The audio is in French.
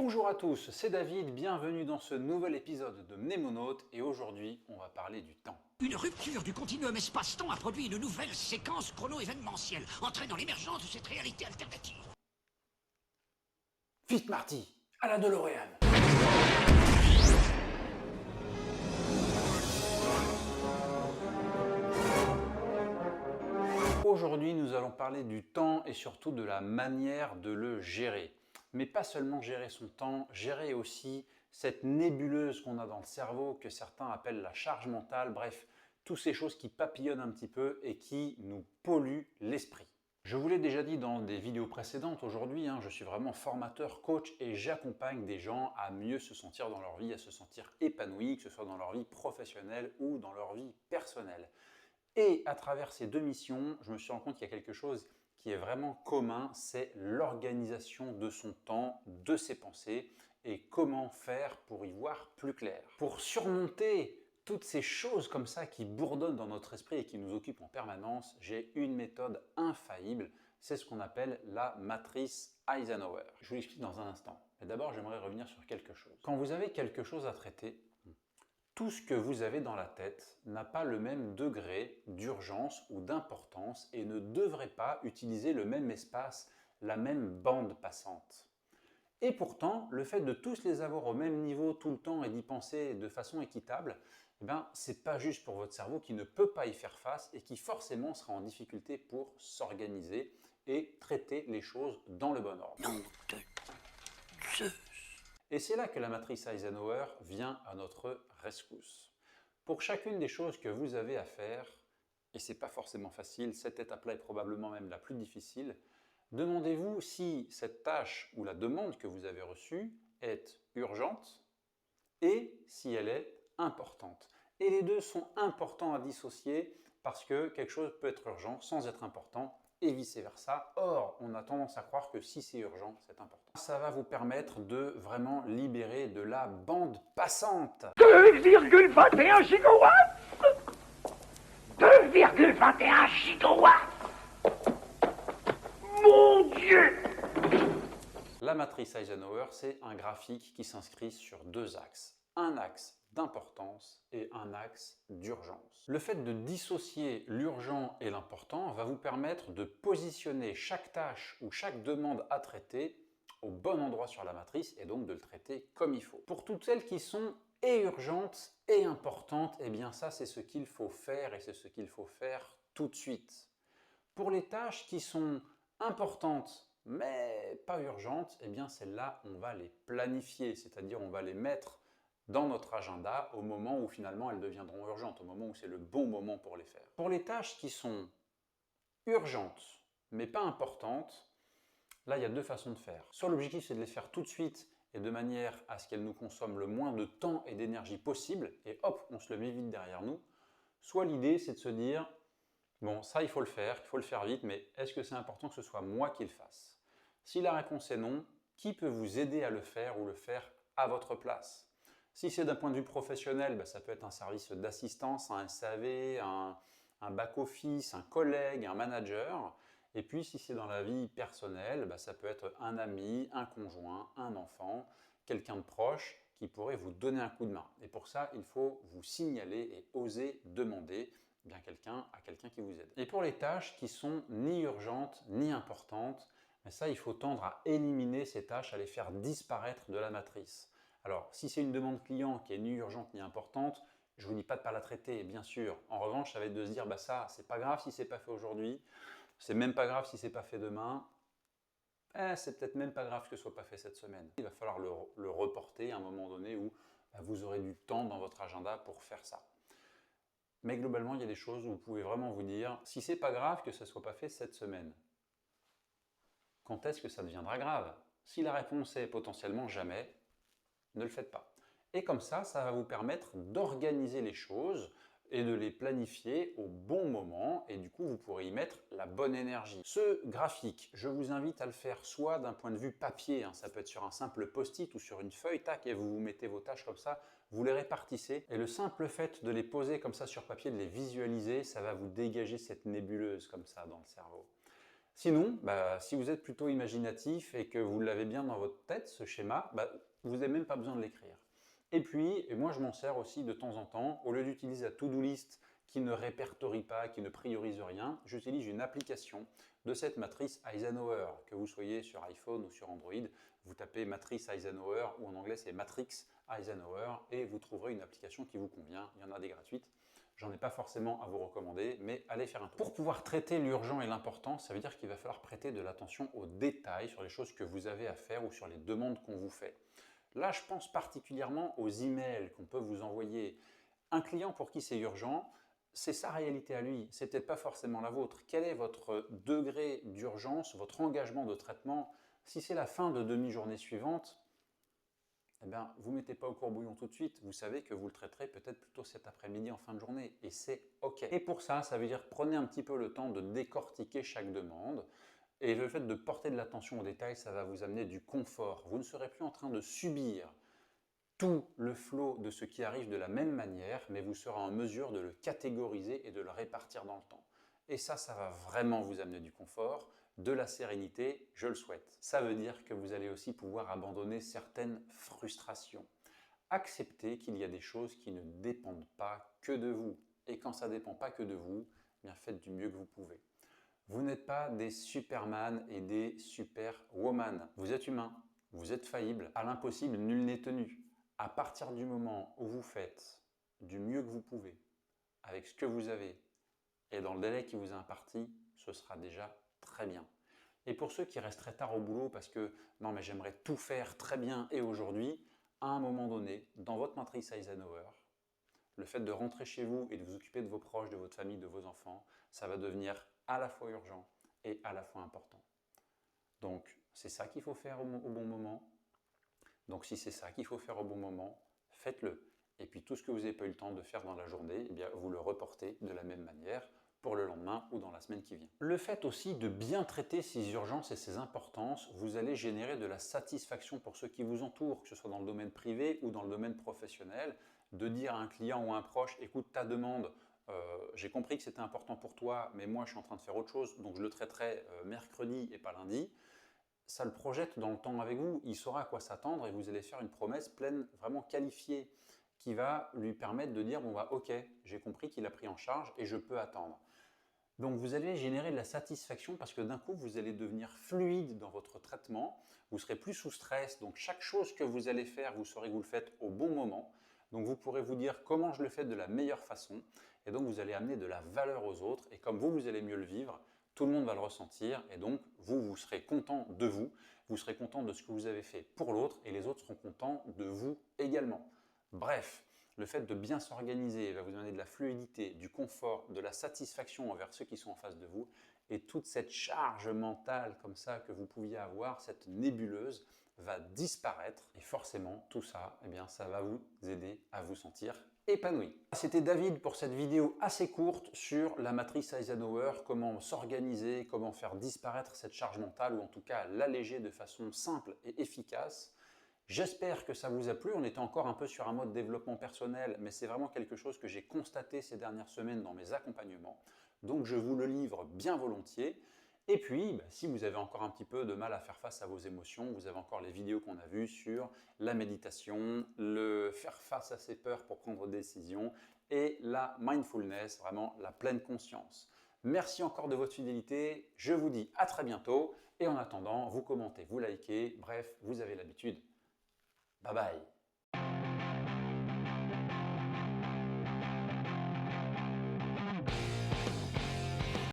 Bonjour à tous, c'est David, bienvenue dans ce nouvel épisode de Mnémonautes et aujourd'hui on va parler du temps. Une rupture du continuum espace-temps a produit une nouvelle séquence chrono-événementielle, entraînant l'émergence de cette réalité alternative. Vite Marty, à la DeLorean. Aujourd'hui nous allons parler du temps et surtout de la manière de le gérer. Mais pas seulement gérer son temps, gérer aussi cette nébuleuse qu'on a dans le cerveau que certains appellent la charge mentale, bref, toutes ces choses qui papillonnent un petit peu et qui nous polluent l'esprit. Je vous l'ai déjà dit dans des vidéos précédentes, aujourd'hui je suis vraiment formateur, coach et j'accompagne des gens à mieux se sentir dans leur vie, à se sentir épanouis, que ce soit dans leur vie professionnelle ou dans leur vie personnelle. Et à travers ces deux missions, je me suis rendu compte qu'il y a quelque chose qui est vraiment commun, c'est l'organisation de son temps, de ses pensées et comment faire pour y voir plus clair. Pour surmonter toutes ces choses comme ça qui bourdonnent dans notre esprit et qui nous occupent en permanence, j'ai une méthode infaillible, c'est ce qu'on appelle la matrice Eisenhower. Je vous l'explique dans un instant. Mais d'abord, j'aimerais revenir sur quelque chose. Quand vous avez quelque chose à traiter, tout ce que vous avez dans la tête n'a pas le même degré d'urgence ou d'importance et ne devrait pas utiliser le même espace, la même bande passante. Et pourtant, le fait de tous les avoir au même niveau tout le temps et d'y penser de façon équitable, c'est pas juste pour votre cerveau qui ne peut pas y faire face et qui forcément sera en difficulté pour s'organiser et traiter les choses dans le bon ordre. Nom de Zeus. Et c'est là que la matrice Eisenhower vient à notre rescousse. Pour chacune des choses que vous avez à faire, et ce n'est pas forcément facile, cette étape-là est probablement même la plus difficile, demandez-vous si cette tâche ou la demande que vous avez reçue est urgente et si elle est importante. Et les deux sont importants à dissocier parce que quelque chose peut être urgent sans être important et vice-versa. Or, on a tendance à croire que si c'est urgent, c'est important. Ça va vous permettre de vraiment libérer de la bande passante. 2,21 gigawatts 2,21 gigawatts Mon Dieu! La matrice Eisenhower, c'est un graphique qui s'inscrit sur deux axes. Un axe d'importance et un axe d'urgence. Le fait de dissocier l'urgent et l'important va vous permettre de positionner chaque tâche ou chaque demande à traiter au bon endroit sur la matrice et donc de le traiter comme il faut. Pour toutes celles qui sont et urgentes et importantes, eh bien ça c'est ce qu'il faut faire et c'est ce qu'il faut faire tout de suite. Pour les tâches qui sont importantes mais pas urgentes, eh bien celles-là on va les planifier, c'est-à-dire on va les mettre dans notre agenda au moment où finalement elles deviendront urgentes, au moment où c'est le bon moment pour les faire. Pour les tâches qui sont urgentes mais pas importantes, là il y a deux façons de faire. Soit l'objectif c'est de les faire tout de suite et de manière à ce qu'elles nous consomment le moins de temps et d'énergie possible et hop, on se le met vite derrière nous. Soit l'idée c'est de se dire, bon ça il faut le faire vite, mais est-ce que c'est important que ce soit moi qui le fasse? Si la réponse est non, qui peut vous aider à le faire ou le faire à votre place? Si c'est d'un point de vue professionnel, ça peut être un service d'assistance, un SAV, un back-office, un collègue, un manager. Et puis si c'est dans la vie personnelle, ça peut être un ami, un conjoint, un enfant, quelqu'un de proche qui pourrait vous donner un coup de main. Et pour ça, il faut vous signaler et oser demander à quelqu'un qui vous aide. Et pour les tâches qui sont ni urgentes ni importantes, ça, il faut tendre à éliminer ces tâches, à les faire disparaître de la matrice. Alors, si c'est une demande client qui est ni urgente ni importante, je ne vous dis pas de ne pas la traiter, bien sûr. En revanche, ça va être de se dire, ça, c'est pas grave si c'est pas fait aujourd'hui, c'est même pas grave si c'est pas fait demain, c'est peut-être même pas grave que ce soit pas fait cette semaine. Il va falloir le reporter à un moment donné où vous aurez du temps dans votre agenda pour faire ça. Mais globalement, il y a des choses où vous pouvez vraiment vous dire, si c'est pas grave que ça soit pas fait cette semaine, quand est-ce que ça deviendra grave? Si la réponse est potentiellement jamais, ne le faites pas. Et comme ça va vous permettre d'organiser les choses et de les planifier au bon moment et du coup vous pourrez y mettre la bonne énergie. Ce graphique, je vous invite à le faire soit d'un point de vue papier, ça peut être sur un simple post-it ou sur une feuille, tac, et vous mettez vos tâches comme ça, vous les répartissez et le simple fait de les poser comme ça sur papier, de les visualiser, ça va vous dégager cette nébuleuse comme ça dans le cerveau. Sinon, si vous êtes plutôt imaginatif et que vous l'avez bien dans votre tête, ce schéma, vous n'avez même pas besoin de l'écrire. Et puis, moi je m'en sers aussi de temps en temps, au lieu d'utiliser la to-do list qui ne répertorie pas, qui ne priorise rien, j'utilise une application de cette matrice Eisenhower, que vous soyez sur iPhone ou sur Android, vous tapez matrice Eisenhower, ou en anglais c'est Matrix Eisenhower, et vous trouverez une application qui vous convient, il y en a des gratuites. J'en ai pas forcément à vous recommander, mais allez faire un tour. Pour pouvoir traiter l'urgent et l'important, ça veut dire qu'il va falloir prêter de l'attention aux détails sur les choses que vous avez à faire ou sur les demandes qu'on vous fait. Là, je pense particulièrement aux emails qu'on peut vous envoyer. Un client pour qui c'est urgent, c'est sa réalité à lui, c'est peut-être pas forcément la vôtre. Quel est votre degré d'urgence, votre engagement de traitement? Si c'est la fin de demi-journée suivante, vous ne mettez pas au courbouillon tout de suite, vous savez que vous le traiterez peut-être plutôt cet après-midi en fin de journée, et c'est OK. Et pour ça, ça veut dire prenez un petit peu le temps de décortiquer chaque demande, et le fait de porter de l'attention aux détails, ça va vous amener du confort. Vous ne serez plus en train de subir tout le flot de ce qui arrive de la même manière, mais vous serez en mesure de le catégoriser et de le répartir dans le temps. Et ça va vraiment vous amener du confort, de la sérénité, je le souhaite. Ça veut dire que vous allez aussi pouvoir abandonner certaines frustrations. Accepter qu'il y a des choses qui ne dépendent pas que de vous. Et quand ça ne dépend pas que de vous, bien faites du mieux que vous pouvez. Vous n'êtes pas des Superman et des Superwoman. Vous êtes humain, vous êtes faillible. À l'impossible, nul n'est tenu. À partir du moment où vous faites du mieux que vous pouvez, avec ce que vous avez, et dans le délai qui vous est imparti, ce sera déjà très bien. Et pour ceux qui resteraient tard au boulot parce que non mais j'aimerais tout faire très bien et aujourd'hui, à un moment donné, dans votre matrice Eisenhower, le fait de rentrer chez vous et de vous occuper de vos proches, de votre famille, de vos enfants, ça va devenir à la fois urgent et à la fois important. Donc c'est ça qu'il faut faire au bon moment. Donc si c'est ça qu'il faut faire au bon moment, faites-le. Et puis tout ce que vous n'avez pas eu le temps de faire dans la journée, vous le reportez de la même manière pour le lendemain ou dans la semaine qui vient. Le fait aussi de bien traiter ces urgences et ces importances, vous allez générer de la satisfaction pour ceux qui vous entourent, que ce soit dans le domaine privé ou dans le domaine professionnel, de dire à un client ou à un proche, écoute, ta demande, j'ai compris que c'était important pour toi, mais moi je suis en train de faire autre chose, donc je le traiterai mercredi et pas lundi. Ça le projette dans le temps avec vous, il saura à quoi s'attendre et vous allez faire une promesse pleine, vraiment qualifiée, qui va lui permettre de dire, ok, j'ai compris qu'il a pris en charge et je peux attendre. Donc vous allez générer de la satisfaction parce que d'un coup, vous allez devenir fluide dans votre traitement, vous serez plus sous stress, donc chaque chose que vous allez faire, vous saurez que vous le faites au bon moment, donc vous pourrez vous dire comment je le fais de la meilleure façon, et donc vous allez amener de la valeur aux autres, et comme vous allez mieux le vivre, tout le monde va le ressentir, et donc vous serez content de vous serez content de ce que vous avez fait pour l'autre, et les autres seront contents de vous également. Bref, le fait de bien s'organiser va vous donner de la fluidité, du confort, de la satisfaction envers ceux qui sont en face de vous, et toute cette charge mentale comme ça que vous pouviez avoir, cette nébuleuse, va disparaître, et forcément tout ça, ça va vous aider à vous sentir épanoui. C'était David pour cette vidéo assez courte sur la matrice Eisenhower, comment s'organiser, comment faire disparaître cette charge mentale, ou en tout cas l'alléger de façon simple et efficace. J'espère que ça vous a plu. On était encore un peu sur un mode développement personnel, mais c'est vraiment quelque chose que j'ai constaté ces dernières semaines dans mes accompagnements. Donc je vous le livre bien volontiers. Et puis, si vous avez encore un petit peu de mal à faire face à vos émotions, vous avez encore les vidéos qu'on a vues sur la méditation, le faire face à ses peurs pour prendre des décisions et la mindfulness, vraiment la pleine conscience. Merci encore de votre fidélité. Je vous dis à très bientôt. Et en attendant, vous commentez, vous likez. Bref, vous avez l'habitude. Bye bye.